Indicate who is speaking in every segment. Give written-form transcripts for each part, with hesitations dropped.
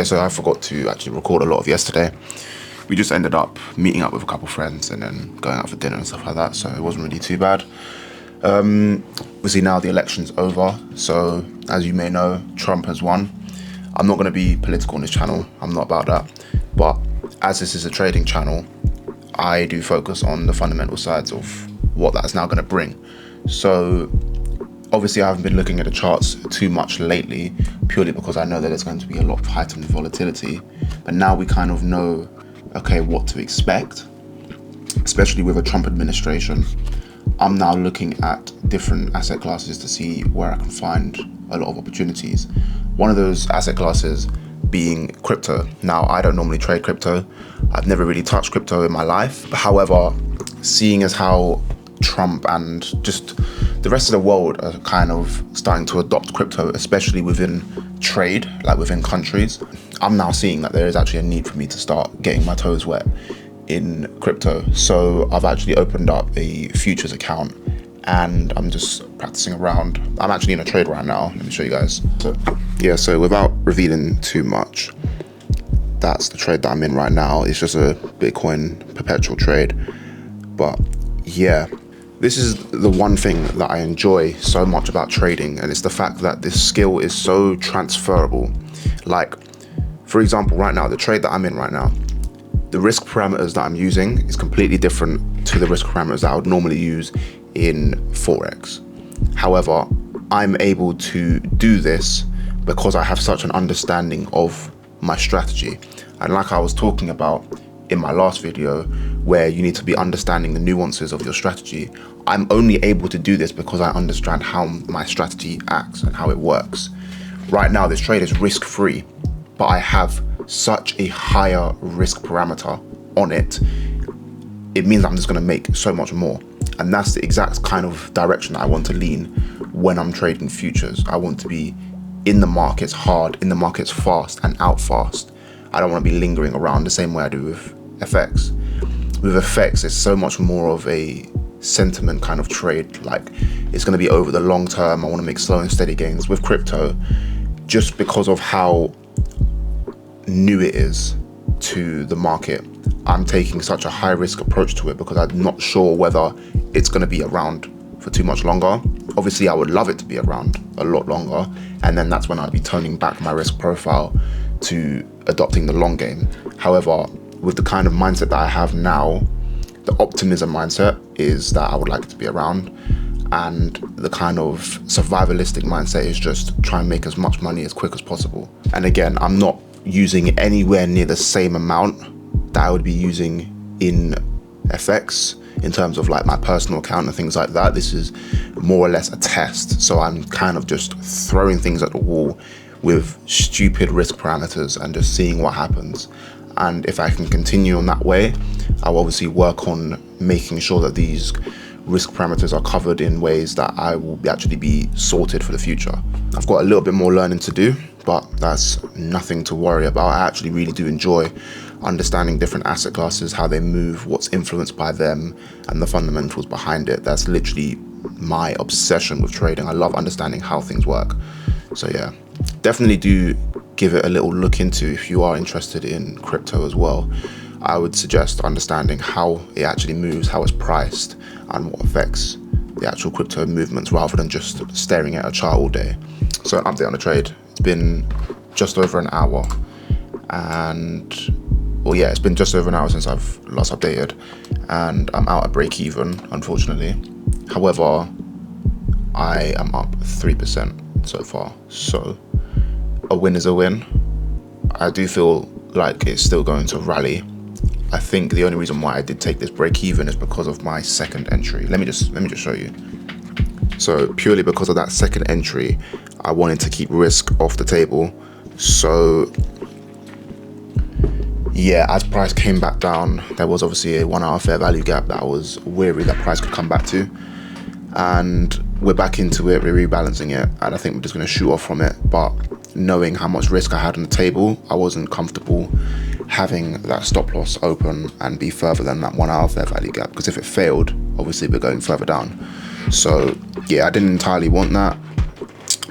Speaker 1: so I forgot to actually record a lot of yesterday. We just ended up meeting up with a couple friends and then going out for dinner and stuff like that, so it wasn't really too bad. Obviously now the election's over, so as you may know, Trump has won. I'm not going to be political on this channel, I'm not about that, but as this is a trading channel, I do focus on the fundamental sides of what that's now going to bring. So obviously I haven't been looking at the charts too much lately, purely because I know that there's going to be a lot of heightened volatility, but now we kind of know, okay, what to expect, especially with a Trump administration. I'm now looking at different asset classes to see where I can find a lot of opportunities. One of those asset classes being crypto. Now, I don't normally trade crypto. I've never really touched crypto in my life. However, seeing as how Trump and just the rest of the world are kind of starting to adopt crypto, especially within trade, like within countries, I'm now seeing that there is actually a need for me to start getting my toes wet in crypto. So I've actually opened up a futures account and I'm just practicing around. I'm actually in a trade right now. Let me show you guys. So yeah, so without revealing too much, that's the trade that I'm in right now. It's just a Bitcoin perpetual trade. But yeah, this is the one thing that I enjoy so much about trading, and it's the fact that this skill is so transferable. Like, for example, right now, the trade that I'm in right now, the risk parameters that I'm using is completely different to the risk parameters that I would normally use in Forex. However, I'm able to do this because I have such an understanding of my strategy. And like I was talking about in my last video, where you need to be understanding the nuances of your strategy, I'm only able to do this because I understand how my strategy acts and how it works. Right now, this trade is risk-free, but I have such a higher risk parameter on it. It means I'm just going to make so much more. And that's the exact kind of direction that I want to lean when I'm trading futures. I want to be in the markets hard, in the markets fast, and out fast. I don't want to be lingering around the same way I do with FX. With FX, it's so much more of a sentiment kind of trade. Like, it's going to be over the long term. I want to make slow and steady gains. With crypto, just because of how new it is to the market, I'm taking such a high risk approach to it because I'm not sure whether it's going to be around for too much longer. Obviously, I would love it to be around a lot longer, and then that's when I'd be toning back my risk profile to adopting the long game. However, with the kind of mindset that I have now, the optimism mindset is that I would like it to be around, and the kind of survivalistic mindset is just try and make as much money as quick as possible. And again, I'm not using anywhere near the same amount that I would be using in FX in terms of like my personal account and things like that. This is more or less a test. So I'm kind of just throwing things at the wall with stupid risk parameters and just seeing what happens. And if I can continue on that way, I'll obviously work on making sure that these risk parameters are covered in ways that I will actually be sorted for the future. I've got a little bit more learning to do, but that's nothing to worry about. I actually really do enjoy understanding different asset classes, how they move, what's influenced by them, and the fundamentals behind it. That's literally my obsession with trading. I love understanding how things work. So yeah, definitely do give it a little look into if you are interested in crypto as well. I would suggest understanding how it actually moves, how it's priced, and what affects the actual crypto movements rather than just staring at a chart all day. So an update on the trade. It's been just over an hour, and well, yeah, it's been just over an hour since I've last updated, and I'm out at break even, unfortunately. However, I am up 3% so far, so a win is a win. I do feel like it's still going to rally. I think the only reason why I did take this break even is because of my second entry. Let me just show you. So purely because of that second entry, I wanted to keep risk off the table. So yeah, as price came back down, there was obviously a 1 hour fair value gap that I was weary that price could come back to. And we're back into it, we're rebalancing it, and I think we're just going to shoot off from it. But knowing how much risk I had on the table, I wasn't comfortable having that stop loss open and be further than that 1 hour fair value gap, because if it failed, obviously we're going further down. So yeah, I didn't entirely want that,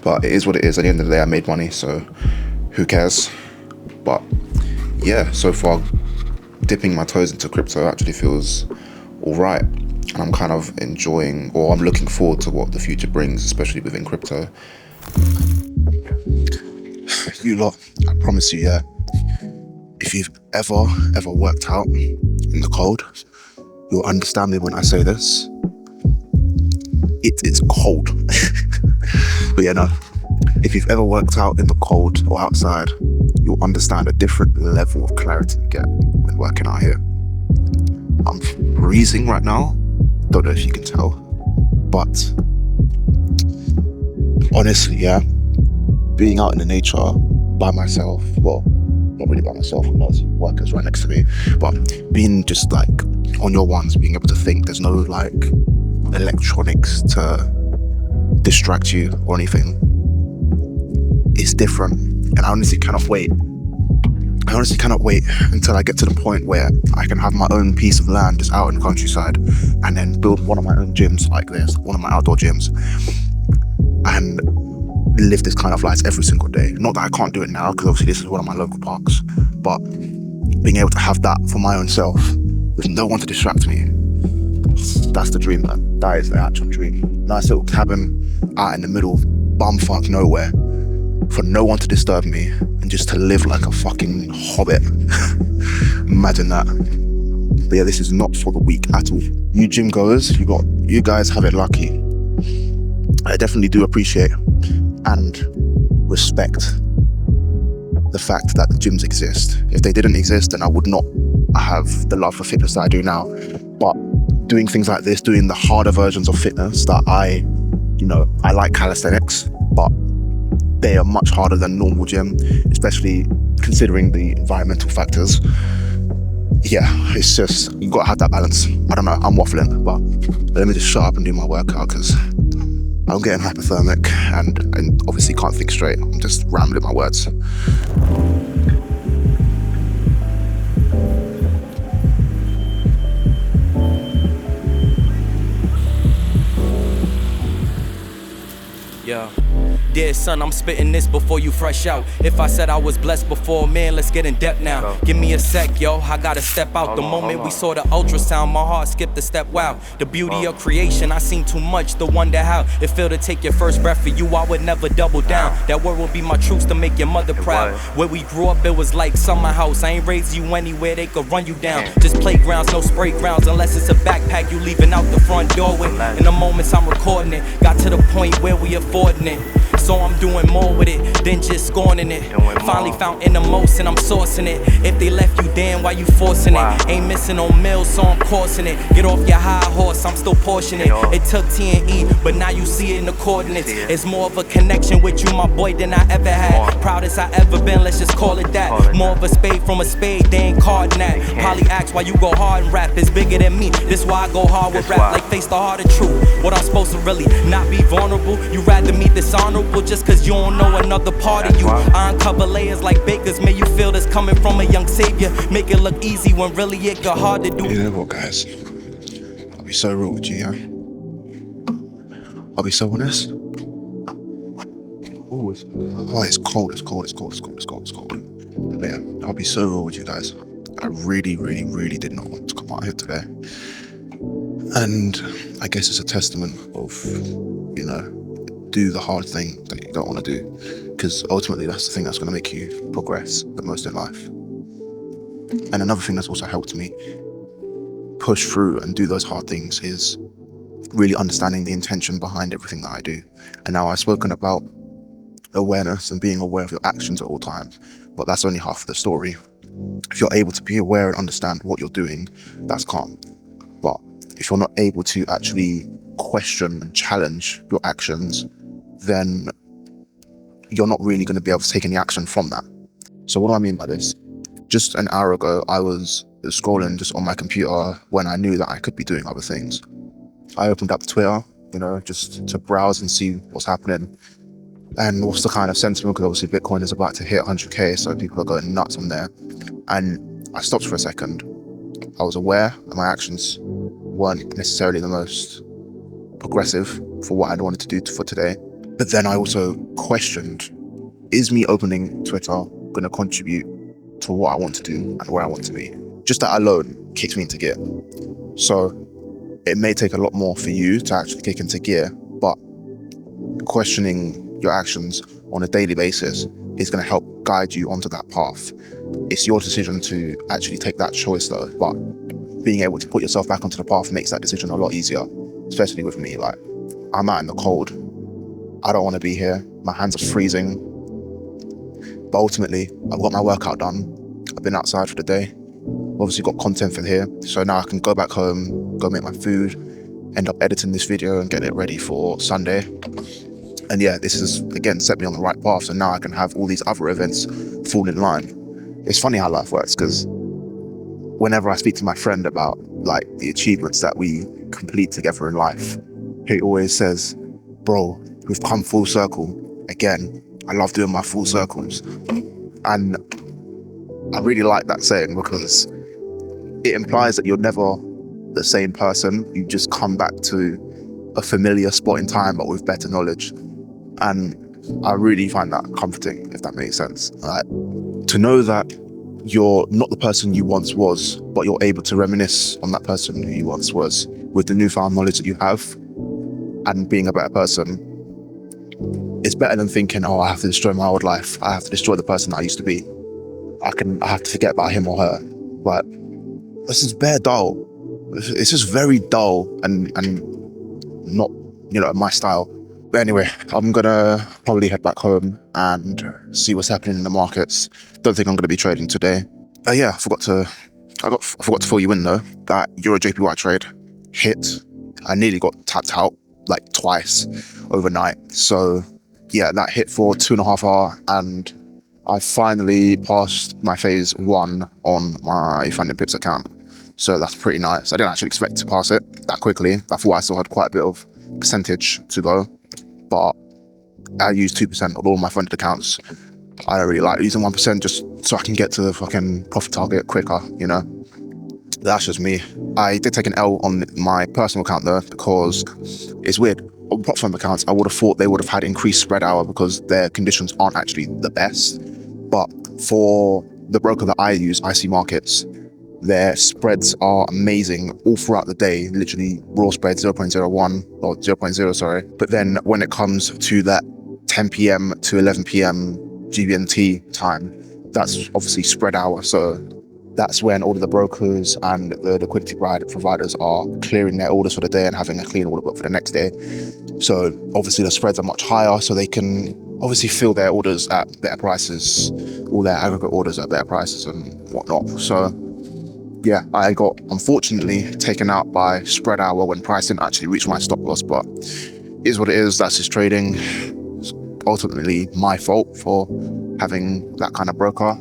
Speaker 1: but it is what it is. At the end of the day, I made money, so who cares? But yeah, so far dipping my toes into crypto actually feels all right, and I'm kind of enjoying, or I'm looking forward to what the future brings, especially within crypto. You lot, I promise you, yeah, if you've ever worked out in the cold, you'll understand me when I say this. It's cold. But yeah, no, if you've ever worked out in the cold or outside, you'll understand a different level of clarity you get when working out here. I'm freezing right now, don't know if you can tell, but honestly, yeah, being out in the nature by myself, well, not really by myself, there's workers right next to me, but being just like on your ones, being able to think, there's no like electronics to distract you or anything, it's different. And I honestly cannot wait until I get to the point where I can have my own piece of land just out in the countryside and then build one of my own gyms like this, one of my outdoor gyms, and live this kind of life every single day. Not that I can't do it now, because obviously this is one of my local parks, but being able to have that for my own self with no one to distract me, that's the dream, man. That is the actual dream. Nice little cabin out in the middle of bumfuck nowhere for no one to disturb me and just to live like a fucking hobbit. Imagine that. But yeah, this is not for the weak at all. You gym goers, you guys have it lucky. I definitely do appreciate and respect the fact that the gyms exist. If they didn't exist, then I would not have the love for fitness that I do now. But doing things like this, doing the harder versions of fitness that I like calisthenics, but they are much harder than normal gym, especially considering the environmental factors. Yeah, it's just, you gotta have that balance. I don't know, I'm waffling, but let me just shut up and do my workout, because I'm getting hypothermic and obviously can't think straight. I'm just rambling my words.
Speaker 2: Yeah. Dear son, I'm spitting this before you fresh out. If I said I was blessed before, man, let's get in depth now. Give me a sec, yo, I gotta step out. The moment we saw the ultrasound, my heart skipped a step. Wow, the beauty of creation, I seen too much to wonder how it feel to take your first breath. For you, I would never double down. That word will be my truth to make your mother proud. Where we grew up, it was like summer house. I ain't raised you anywhere they could run you down. Just playgrounds, no spray grounds, unless it's a backpack you leaving out the front doorway. In the moments I'm recording it, got to the point where we affording it. So I'm doing more with it than just scorning it. Finally found in the most and I'm sourcing it. If they left you, damn, why you forcing it? Ain't missing no meals, so I'm coursing it. Get off your high horse, I'm still portioning it. It took T&E, but now you see it in the coordinates. It's more of a connection with you, my boy, than I ever had. Proudest I ever been, let's just call it that. More of a spade from a spade, they ain't carding that. Probably ask why you go hard and rap, it's bigger than me. This why I go hard with rap, like face the heart of truth. What I'm supposed to really not be vulnerable? You rather me dishonorable just cause you don't know another part of you. I uncover layers like bakers, may you feel this coming from a young savior. Make it look easy when really it got hard to do.
Speaker 1: You know what, guys? I'll be so real with you, yeah? I'll be so honest. It's cold. But yeah, I'll be so real with you guys. I really did not want to come out here today. And I guess it's a testament of, do the hard thing that you don't want to do, because ultimately that's the thing that's going to make you progress the most in life. And another thing that's also helped me push through and do those hard things is really understanding the intention behind everything that I do. And now I've spoken about awareness and being aware of your actions at all times, but that's only half of the story. If you're able to be aware and understand what you're doing, that's calm. But if you're not able to actually question and challenge your actions, then you're not really going to be able to take any action from that. So what do I mean by this? Just an hour ago, I was scrolling just on my computer when I knew that I could be doing other things. I opened up Twitter, just to browse and see what's happening and what's the kind of sentiment, because obviously Bitcoin is about to hit 100k, so people are going nuts on there. And I stopped for a second. I was aware that my actions weren't necessarily the most progressive for what I'd wanted to do for today. But then I also questioned, is me opening Twitter going to contribute to what I want to do and where I want to be. Just that alone kicks me into gear. So it may take a lot more for you to actually kick into gear, but questioning your actions on a daily basis is going to help guide you onto that path. It's your decision to actually take that choice though, but being able to put yourself back onto the path makes that decision a lot easier, especially with me. Like, I'm out in the cold. I don't want to be here. My hands are freezing. But ultimately, I've got my workout done. I've been outside for the day. Obviously got content for here. So now I can go back home, go make my food, end up editing this video and get it ready for Sunday. And yeah, this has, again, set me on the right path. So now I can have all these other events fall in line. It's funny how life works, because whenever I speak to my friend about like the achievements that we complete together in life, he always says, bro, we've come full circle. Again, I love doing my full circles. And I really like that saying, because it implies that you're never the same person. You just come back to a familiar spot in time, but with better knowledge. And I really find that comforting, if that makes sense. Like, to know that you're not the person you once was, but you're able to reminisce on that person who you once was with the newfound knowledge that you have and being a better person. It's better than thinking, oh, I have to destroy my old life. I have to destroy the person I used to be. I have to forget about him or her. But this is bare dull. It's just very dull and not, my style. But anyway, I'm gonna probably head back home and see what's happening in the markets. Don't think I'm gonna be trading today. Yeah, I forgot to fill you in though, that Euro JPY trade hit. I nearly got tapped out like twice overnight. So yeah, that hit for 2.5 hours, and I finally passed my phase 1 on my Funding Pips account. So that's pretty nice. I didn't actually expect to pass it that quickly. I thought I still had quite a bit of percentage to go, but I use 2% of all my funded accounts. I don't really like using 1% just so I can get to the fucking profit target quicker, That's just me. I did take an L on my personal account though, because it's weird. On platform accounts, I would have thought they would have had increased spread hour because their conditions aren't actually the best. But for the broker that I use, IC Markets, their spreads are amazing all throughout the day, literally raw spread 0.01 or 0.0, sorry. But then when it comes to that 10 p.m. to 11 p.m. GBNT time, that's obviously spread hour. So that's when all of the brokers and the liquidity providers are clearing their orders for the day and having a clean order book for the next day. So obviously the spreads are much higher, so they can obviously fill their orders at better prices, all their aggregate orders at better prices and whatnot. So yeah, I got unfortunately taken out by spread hour when price didn't actually reach my stop loss, but it is what it is. That's just trading. It's ultimately my fault for having that kind of broker.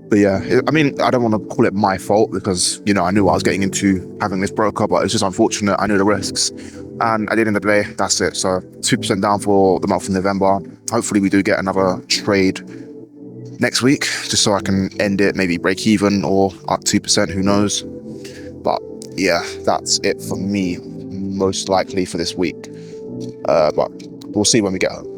Speaker 1: But yeah, I don't want to call it my fault because, I knew what I was getting into having this broker, but it's just unfortunate. I knew the risks. And at the end of the day, that's it. So 2% down for the month of November. Hopefully we do get another trade next week, just so I can end it, maybe break even or up 2%, who knows. But yeah, that's it for me, most likely for this week. But we'll see when we get home.